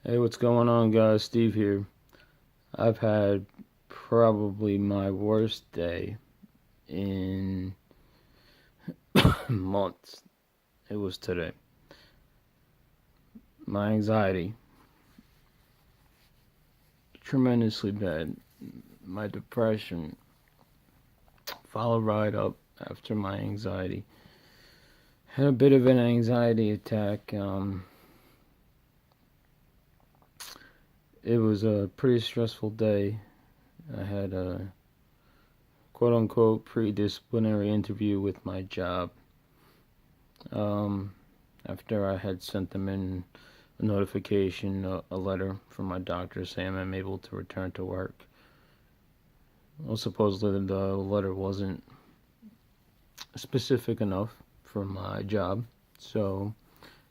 Hey, what's going on, guys? Steve here. I've had probably my worst day in months. It was today. My anxiety, tremendously bad. My depression followed right up after my anxiety. Had a bit of an anxiety attack. It was a pretty stressful day. I had a quote unquote pre-disciplinary interview with my job. Um, After I had sent them in a notification, a letter from my doctor saying I'm able to return to work. Well, supposedly the letter wasn't specific enough for my job, so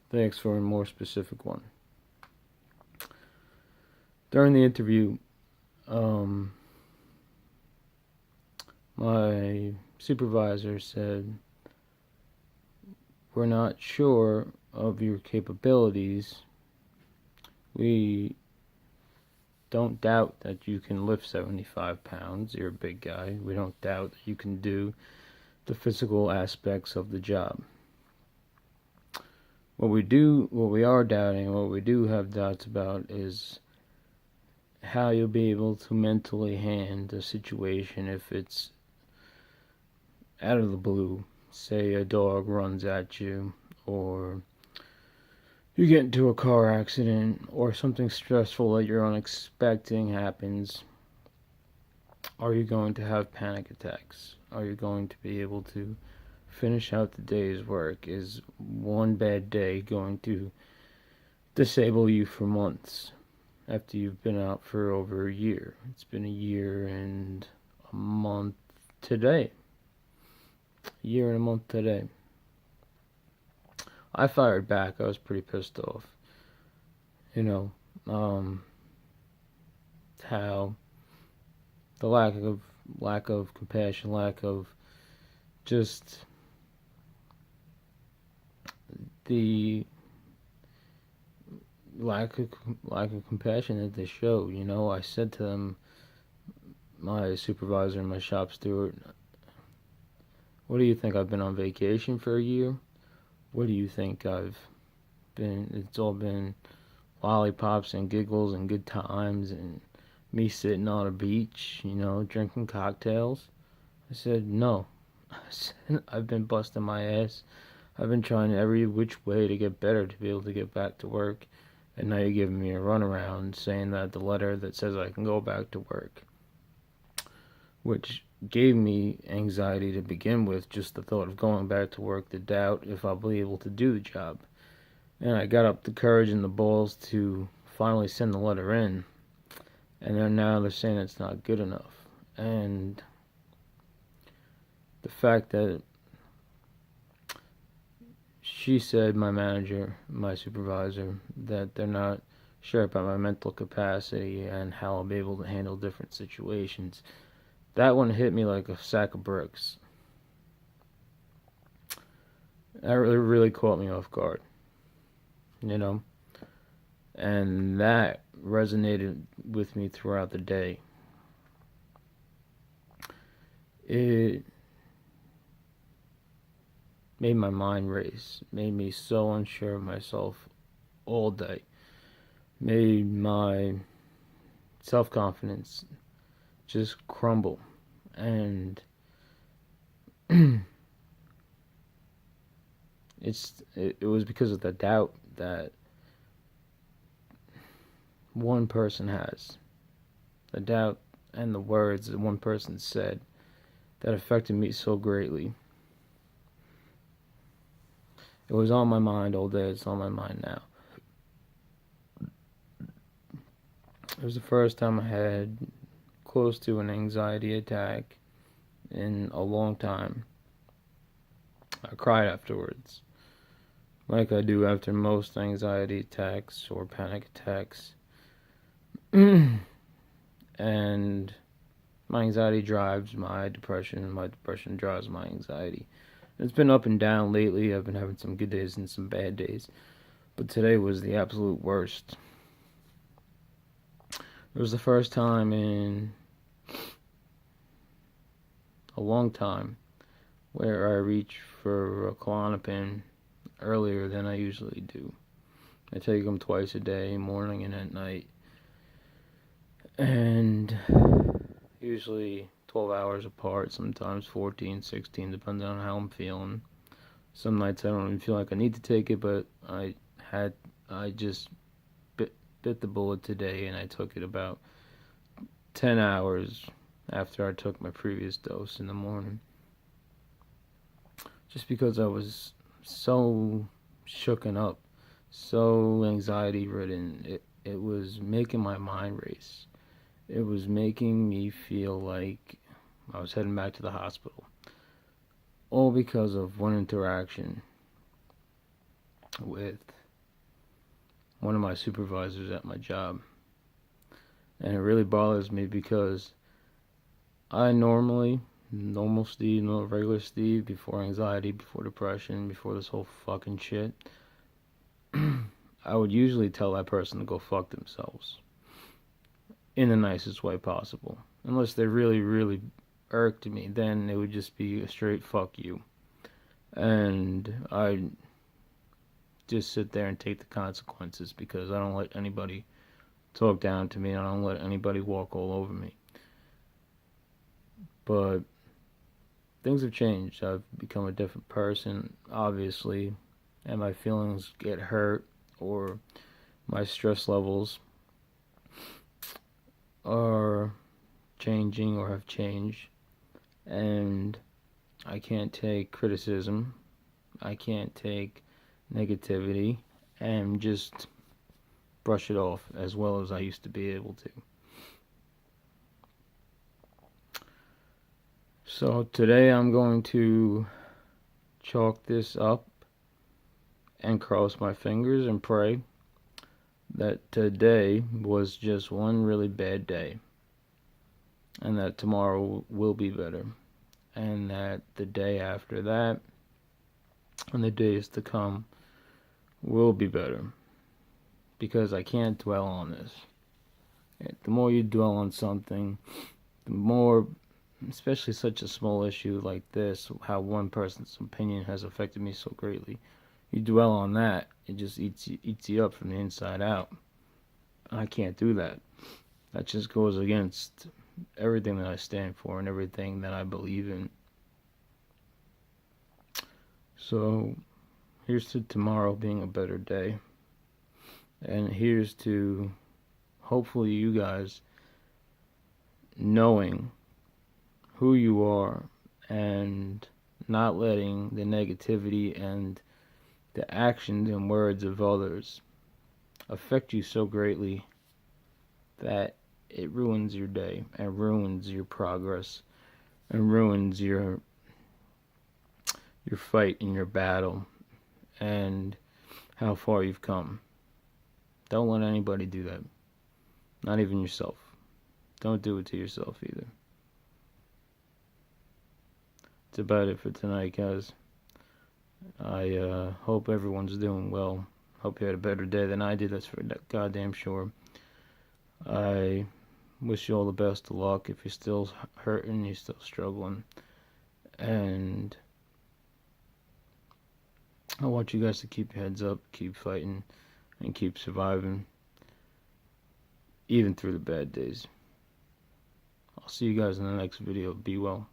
they asked for a more specific one. During the interview, um, my supervisor said, "We're not sure of your capabilities. We don't doubt that you can lift 75 pounds. You're a big guy. We don't doubt that you can do the physical aspects of the job. What we are doubting, what we do have doubts about is how you'll be able to mentally handle a situation if it's out of the blue. Say a dog runs at you, or you get into a car accident, or something stressful that you're unexpecting happens. Are you going to have panic attacks? Are you going to be able to finish out the day's work? Is one bad day going to disable you for months after you've been out for over a year? It's been a year and a month today. A year and a month today. I fired back. I was pretty pissed off. You know, how the lack of compassion, lack of just the lack of compassion that they show. You know, I said to them, my supervisor and my shop steward, "What do you think? I've been on vacation for a year? What do you think I've been? It's all been lollipops and giggles and good times and me sitting on a beach, drinking cocktails." I said, "No." I said, "I've been busting my ass. I've been trying every which way to get better to be able to get back to work. And now you're giving me a runaround saying that the letter that says I can go back to work," which gave me anxiety to begin with, just the thought of going back to work, the doubt if I'll be able to do the job. And I got up the courage and the balls to finally send the letter in, and then now they're saying it's not good enough. And the fact that she said, my manager, my supervisor, that they're not sure about my mental capacity and how I'll be able to handle different situations, that one hit me like a sack of bricks. That really caught me off guard, and that resonated with me throughout the day. It made my mind race, made me so unsure of myself all day, made my self-confidence just crumble. And it was because of the doubt that one person has, the doubt and the words that one person said that affected me so greatly. It was on my mind all day. It's on my mind now. It was the first time I had close to an anxiety attack in a long time. I cried afterwards, like I do after most anxiety attacks or panic attacks. And my anxiety drives my depression, and my depression drives my anxiety. It's been up and down lately. I've been having some good days and some bad days, but today was the absolute worst. It was the first time in a long time where I reach for a Klonopin earlier than I usually do. I take them twice a day, morning and at night, and usually 12 hours apart, sometimes 14, 16, depending on how I'm feeling. Some nights I don't even feel like I need to take it, but I just bit the bullet today, and I took it about 10 hours after I took my previous dose in the morning. Just because I was so shooken up, so anxiety ridden, it was making my mind race. It was making me feel like I was heading back to the hospital. All because of one interaction with one of my supervisors at my job. And it really bothers me because I normal Steve, regular Steve, before anxiety, before depression, before this whole fucking shit, I would usually tell that person to go fuck themselves. In the nicest way possible. Unless they really, really irked me, then it would just be a straight fuck you. And I'd just sit there and take the consequences because I don't let anybody talk down to me, and I don't let anybody walk all over me. But things have changed. I've become a different person, obviously, and my feelings get hurt, or my stress levels are changing or have changed, and I can't take criticism, I can't take negativity and just brush it off as well as I used to be able to. So today I'm going to chalk this up and cross my fingers and pray that today was just one really bad day, and that tomorrow will be better, and that the day after that and the days to come will be better, because I can't dwell on this. The more you dwell on something, the more, especially such a small issue like this, how one person's opinion has affected me so greatly, you dwell on that, it just eats you up from the inside out. I can't do that. That just goes against everything that I stand for and everything that I believe in. So here's to tomorrow being a better day, and here's to hopefully you guys knowing who you are and not letting the negativity and the actions and words of others affect you so greatly that it ruins your day and ruins your progress and ruins your fight and your battle and how far you've come. Don't let anybody do that. Not even yourself. Don't do it to yourself either. That's about it for tonight, guys. I hope everyone's doing well. Hope you had a better day than I did, that's for goddamn sure. I wish you all the best of luck if you're still hurting, you're still struggling. And I want you guys to keep your heads up, keep fighting, and keep surviving, even through the bad days. I'll see you guys in the next video. Be well.